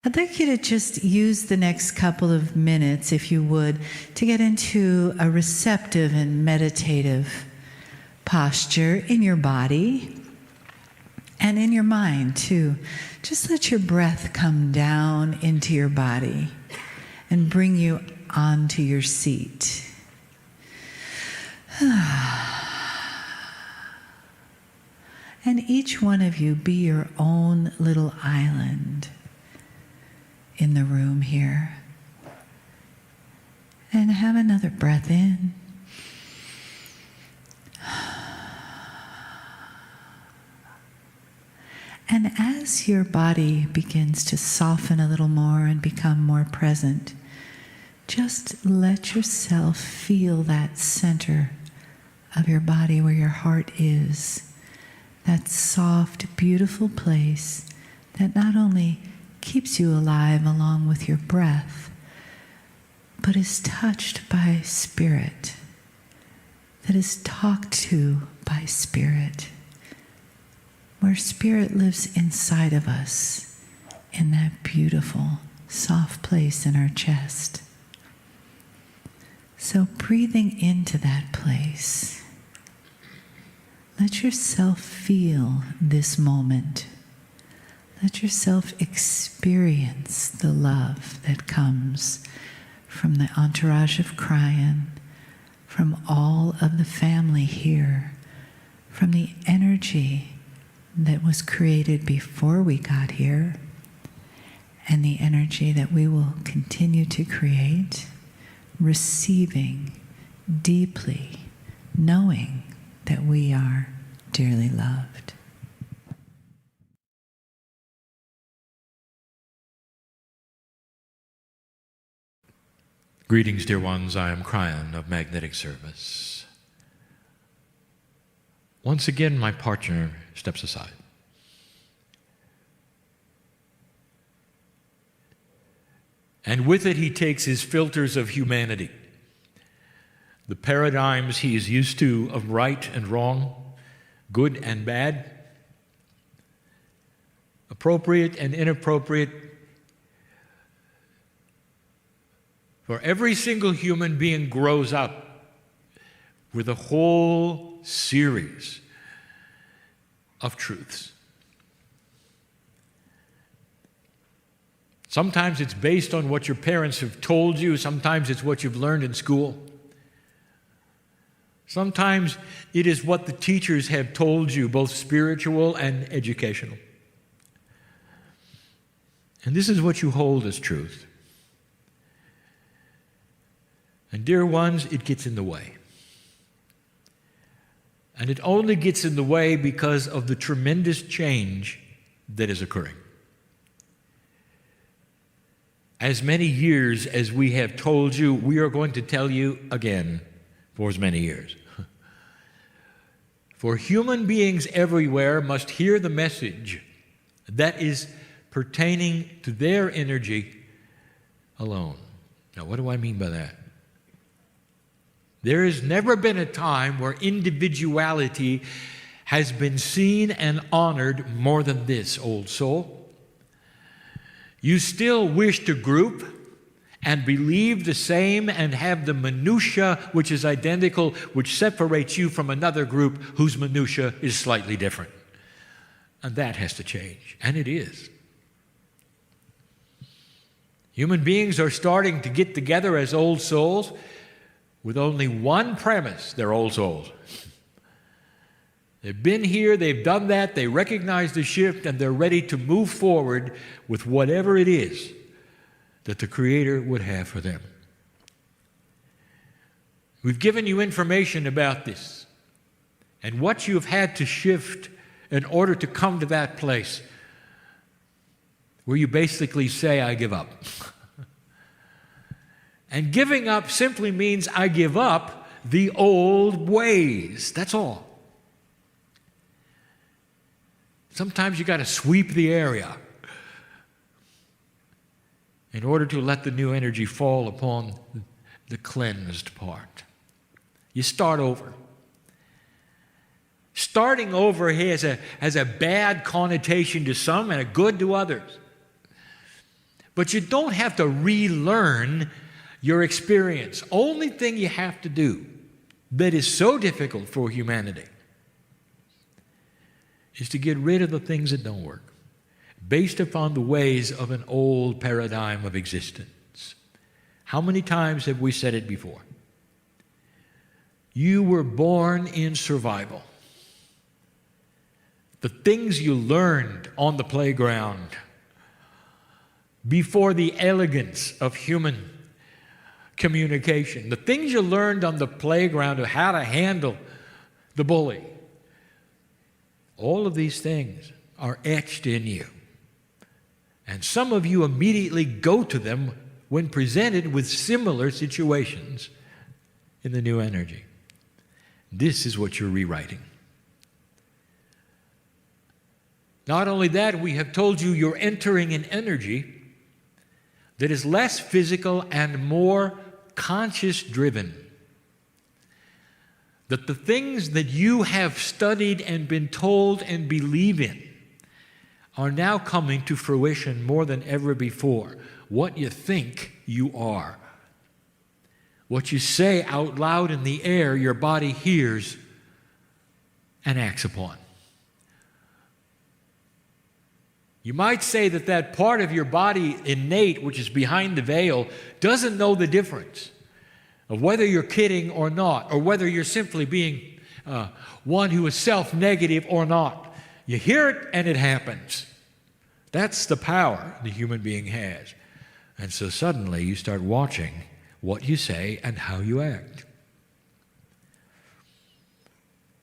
I'd like you to just use the next couple of minutes, if you would, to get into a receptive and meditative posture in your body and in your mind, too. Just let your breath come down into your body and bring you onto your seat. And each one of you be your own little island in the room here. And have another breath in. And as your body begins to soften a little more and become more present, just let yourself feel that center of your body where your heart is. That soft, beautiful place that not only keeps you alive along with your breath, but is touched by spirit, that is talked to by spirit, where spirit lives inside of us in that beautiful, soft place in our chest. So breathing into that place, let yourself feel this moment. Let yourself experience the love that comes from the entourage of Kryon, from all of the family here, from the energy that was created before we got here, and the energy that we will continue to create, receiving deeply, knowing that we are dearly loved. Greetings, dear ones. I am Kryon of Magnetic Service. Once again, my partner steps aside. And with it, he takes his filters of humanity, the paradigms he is used to of right and wrong, good and bad, appropriate and inappropriate. For every single human being grows up with a whole series of truths. Sometimes it's based on what your parents have told you. Sometimes it's what you've learned in school. Sometimes it is what the teachers have told you, both spiritual and educational. And this is what you hold as truth. And dear ones, it gets in the way. And it only gets in the way because of the tremendous change that is occurring. As many years as we have told you, we are going to tell you again for as many years. For human beings everywhere must hear the message that is pertaining to their energy alone. Now, what do I mean by that? There has never been a time where individuality has been seen and honored more than this, old soul. You still wish to group and believe the same and have the minutia which is identical, which separates you from another group whose minutia is slightly different. And that has to change, and it is. Human beings are starting to get together as old souls with only one premise: they're old souls. They've been here, they've done that, they recognize the shift, and they're ready to move forward with whatever it is that the Creator would have for them. We've given you information about this and what you've had to shift in order to come to that place where you basically say, I give up. And giving up simply means I give up the old ways. That's all. Sometimes you got to sweep the area in order to let the new energy fall upon the cleansed part. You start over. Starting over has a bad connotation to some and a good to others. But you don't have to relearn your experience. Only thing you have to do that is so difficult for humanity is to get rid of the things that don't work, based upon the ways of an old paradigm of existence. How many times have we said it before? You were born in survival. The things you learned on the playground before the elegance of human communication, the things you learned on the playground of how to handle the bully, all of these things are etched in you. And some of you immediately go to them when presented with similar situations in the new energy. This is what you're rewriting. Not only that, we have told you you're entering an energy that is less physical and more conscious-driven. That the things that you have studied and been told and believe in are now coming to fruition more than ever before. What you think you are. What you say out loud in the air, your body hears and acts upon. You might say that that part of your body, innate, which is behind the veil, doesn't know the difference of whether you're kidding or not, or whether you're simply being one who is self-negative or not. You hear it and it happens. That's the power the human being has. And so suddenly you start watching what you say and how you act.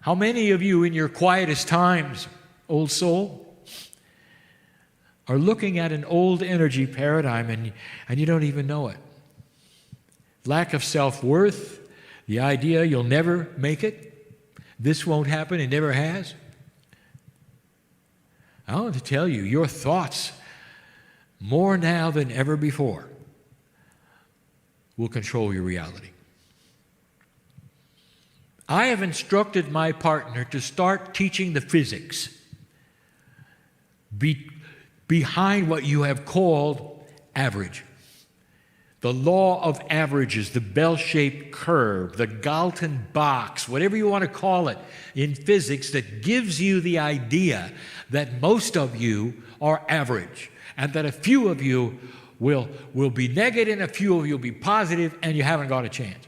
How many of you in your quietest times, old soul, are looking at an old energy paradigm and you don't even know it? Lack of self-worth, the idea you'll never make it, this won't happen, it never has. I want to tell you, your thoughts, more now than ever before, will control your reality. I have instructed my partner to start teaching the physics behind what you have called average. The law of averages, the bell-shaped curve, the Galton box, whatever you want to call it in physics, that gives you the idea that most of you are average and that a few of you will be negative and a few of you will be positive and you haven't got a chance.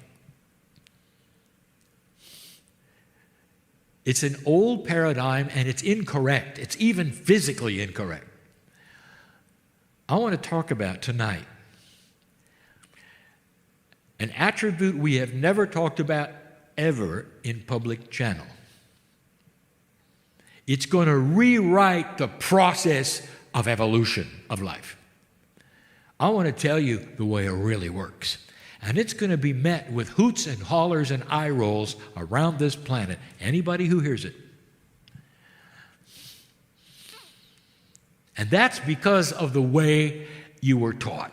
It's an old paradigm and it's incorrect. It's even physically incorrect. I want to talk about tonight an attribute we have never talked about ever in public channel. It's going to rewrite the process of evolution of life. I want to tell you the way it really works. And it's going to be met with hoots and hollers and eye rolls around this planet. Anybody who hears it. And that's because of the way you were taught.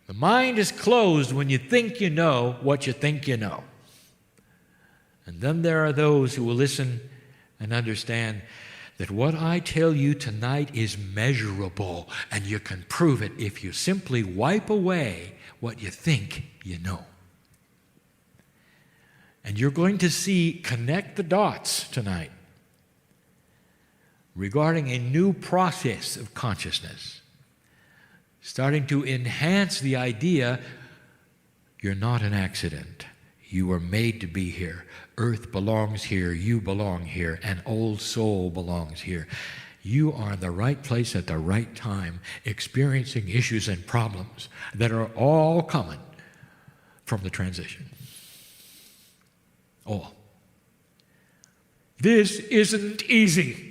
The mind is closed when you think you know what you think you know. And then there are those who will listen and understand that what I tell you tonight is measurable, and you can prove it if you simply wipe away what you think you know. And you're going to see, connect the dots tonight regarding a new process of consciousness, starting to enhance the idea you're not an accident. You were made to be here. Earth belongs here. You belong here. An old soul belongs here. You are in the right place at the right time, experiencing issues and problems that are all coming from the transition. All. This isn't easy.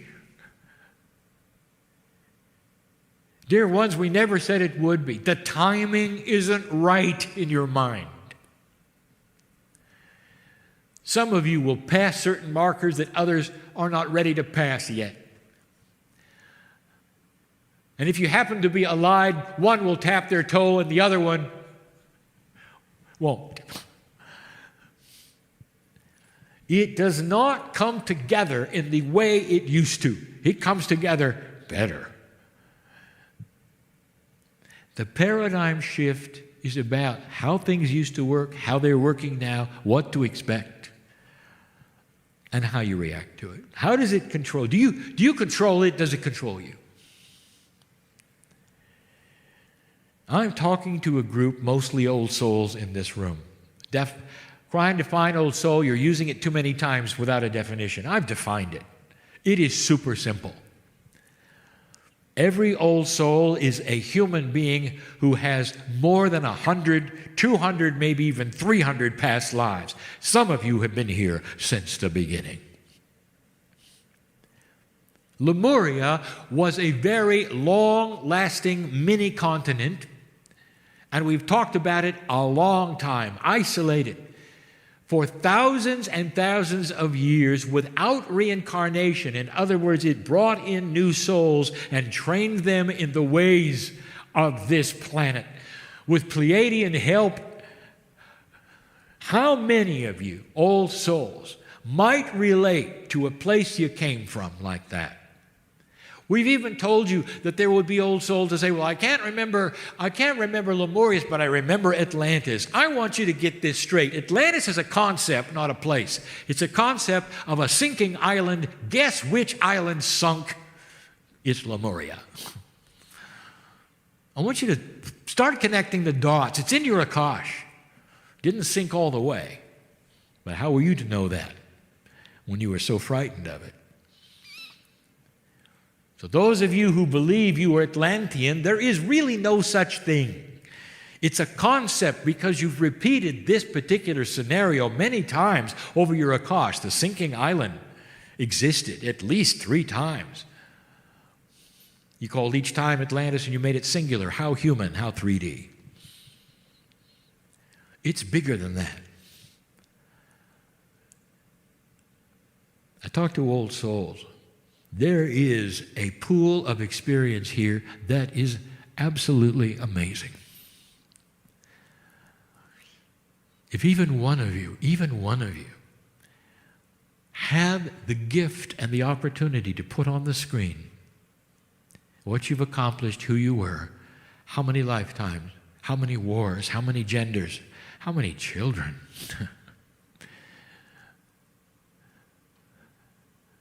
Dear ones, we never said it would be. The timing isn't right in your mind. Some of you will pass certain markers that others are not ready to pass yet. And if you happen to be allied, one will tap their toe and the other one won't. It does not come together in the way it used to. It comes together better. The paradigm shift is about how things used to work, how they're working now, what to expect, and how you react to it. How does it control? Do you control it? Does it control you? I'm talking to a group, mostly old souls in this room. Trying to define old soul, you're using it too many times without a definition. I've defined it. It is super simple. Every old soul is a human being who has more than 100, 200, maybe even 300 past lives. Some of you have been here since the beginning. Lemuria was a very long-lasting mini-continent, and we've talked about it a long time, isolated for thousands and thousands of years without reincarnation. In other words, it brought in new souls and trained them in the ways of this planet. With Pleiadian help, how many of you, old souls, might relate to a place you came from like that? We've even told you that there would be old souls to say, well, I can't remember Lemurius, but I remember Atlantis. I want you to get this straight. Atlantis is a concept, not a place. It's a concept of a sinking island. Guess which island sunk? It's Lemuria. I want you to start connecting the dots. It's in your Akash. Didn't sink all the way. But how were you to know that when you were so frightened of it? So those of you who believe you are Atlantean, there is really no such thing. It's a concept because you've repeated this particular scenario many times over your Akash. The sinking island existed at least 3 times. You called each time Atlantis and you made it singular. How human, how 3D. It's bigger than that. I talk to old souls. There is a pool of experience here that is absolutely amazing. If even one of you had the gift and the opportunity to put on the screen what you've accomplished, who you were, how many lifetimes, how many wars, how many genders, how many children.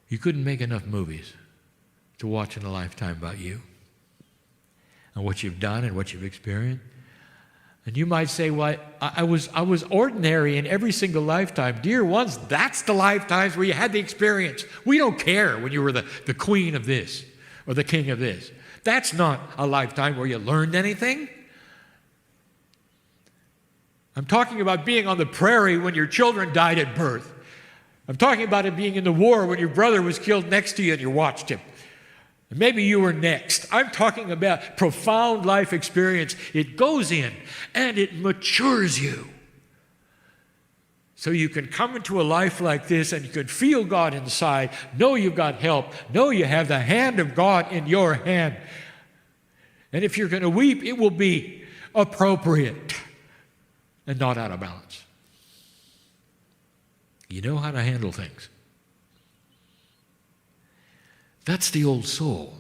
You couldn't make enough movies to watch in a lifetime about you and what you've done and what you've experienced. And you might say, well, I was ordinary in every single lifetime. Dear ones, that's the lifetimes where you had the experience. We don't care when you were the queen of this or the king of this. That's not a lifetime where you learned anything. I'm talking about being on the prairie when your children died at birth. I'm talking about it being in the war when your brother was killed next to you and you watched him. And maybe you were next. I'm talking about profound life experience. It goes in and it matures you. So you can come into a life like this and you can feel God inside, know you've got help, know you have the hand of God in your hand. And if you're going to weep, it will be appropriate and not out of balance. You know how to handle things. That's the old soul.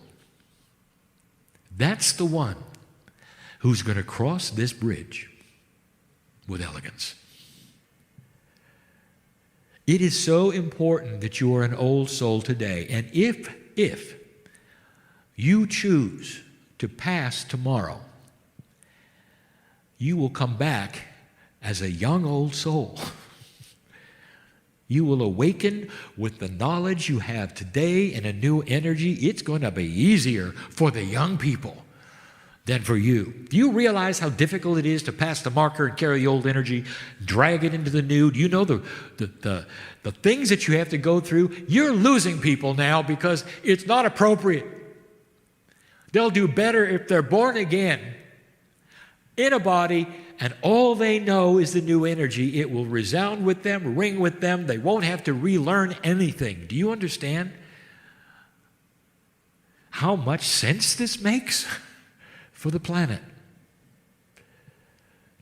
That's the one who's going to cross this bridge with elegance. It is so important that you are an old soul today. And if you choose to pass tomorrow, you will come back as a young old soul. You will awaken with the knowledge you have today in a new energy. It's going to be easier for the young people than for you. Do you realize how difficult it is to pass the marker and carry the old energy, drag it into the new? Do you know the things that you have to go through? You're losing people now because it's not appropriate. They'll do better if they're born again in a body, and all they know is the new energy. It will resound with them, ring with them. They won't have to relearn anything. Do you understand how much sense this makes for the planet?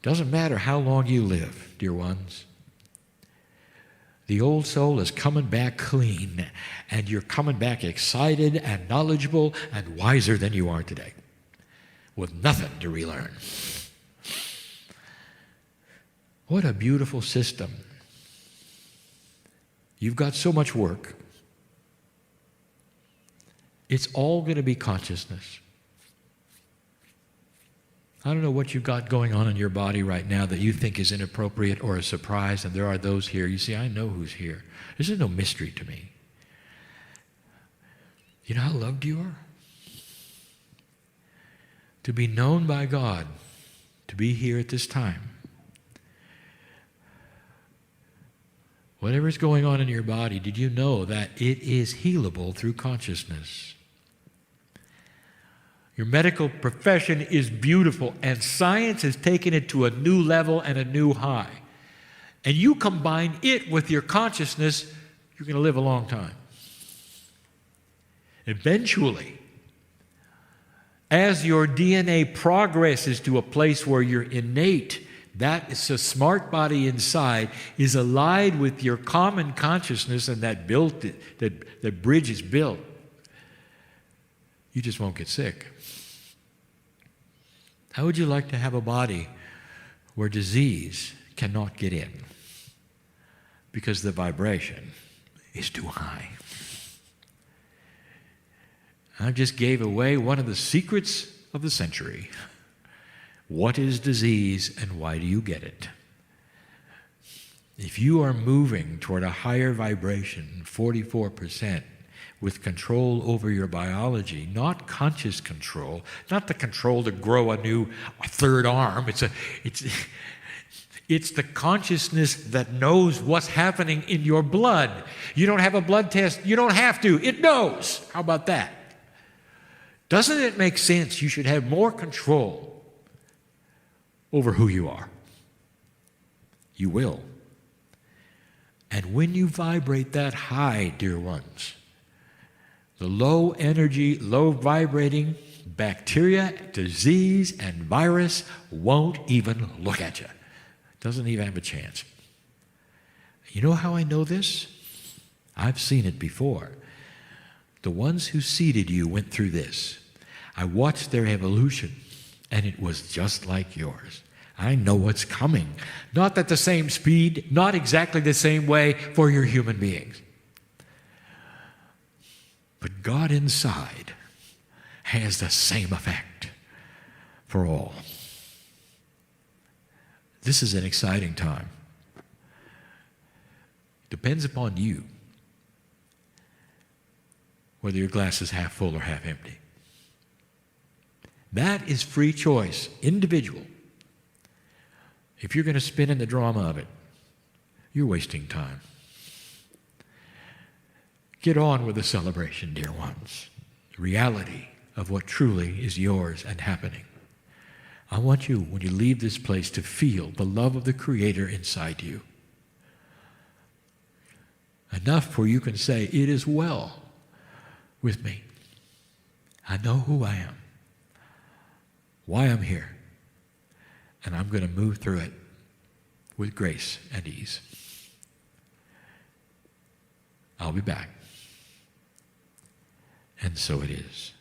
Doesn't matter how long you live, dear ones. The old soul is coming back clean, and you're coming back excited and knowledgeable and wiser than you are today. with nothing to relearn. What a beautiful system. You've got so much work. It's all going to be consciousness. I don't know what you've got going on in your body right now that you think is inappropriate or a surprise, and there are those here. You see, I know who's here. This is no mystery to me. You know how loved you are? To be known by God, to be here at this time. Whatever's going on in your body, did you know that it is healable through consciousness? Your medical profession is beautiful, and science has taken it to a new level and a new high. And you combine it with your consciousness, you're going to live a long time. Eventually, as your DNA progresses to a place where you're innate, that is a smart body inside, is allied with your common consciousness, and that bridge is built. You just won't get sick. How would you like to have a body where disease cannot get in because the vibration is too high? I just gave away one of the secrets of the century. What is disease and why do you get it? If you are moving toward a higher vibration, 44%, with control over your biology, not conscious control, not the control to grow a third arm. It's the consciousness that knows what's happening in your blood. You don't have a blood test. You don't have to. It knows. How about that? Doesn't it make sense you should have more control over who you are? You will. And when you vibrate that high, dear ones, the low energy, low vibrating bacteria, disease, and virus won't even look at you. Doesn't even have a chance. You know how I know this? I've seen it before. The ones who seeded you went through this. I watched their evolution, and it was just like yours. I know what's coming. Not at the same speed, not exactly the same way for your human beings. But God inside has the same effect for all. This is an exciting time. Depends upon you whether your glass is half full or half empty. That is free choice, individual. If you're going to spin in the drama of it, you're wasting time. Get on with the celebration, dear ones. The reality of what truly is yours and happening. I want you, when you leave this place, to feel the love of the Creator inside you. Enough where you can say, it is well with me. I know who I am, why I'm here, and I'm going to move through it with grace and ease. I'll be back. And so it is.